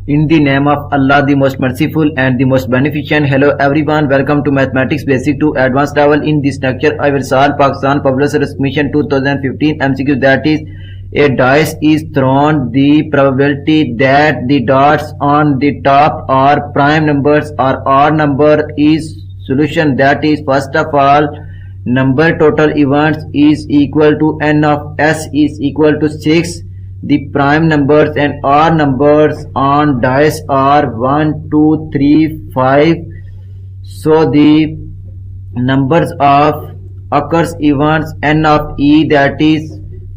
In the name of Allah, the most merciful and the most beneficent. Hello everyone, welcome to Mathematics Basic to Advanced level. In this lecture, I will solve Pakistan Public Service Commission 2015 MCQ, that is, a dice is thrown. The probability that the dots on the top are prime numbers or odd number is solution. That is, first of all, number total events is equal to n of s is equal to 6. The prime numbers and odd numbers on dice are 1, 2, 3, 5. So the numbers of occurs events n of e, that is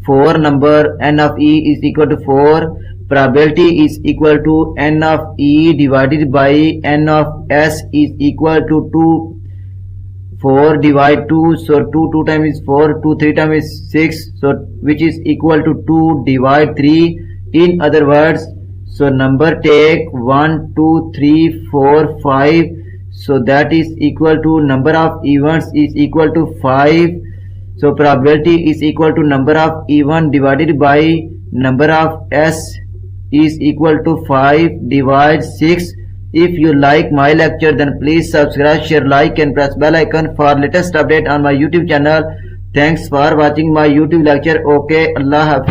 4 number, n of e is equal to 4. Probability is equal to n of e divided by n of s is equal to 2. 4 divide 2, so 2 times is 4, 2 3 times is 6, so which is equal to 2 divide 3. In other words, so number take 1, 2, 3, 4, 5, so that is equal to number of events is equal to 5. So probability is equal to number of event divided by number of s is equal to 5 divide 6. If you like my lecture, then please subscribe, share, like and press bell icon for latest update on my YouTube channel. Thanks for watching my YouTube lecture. Okay, Allah Hafiz.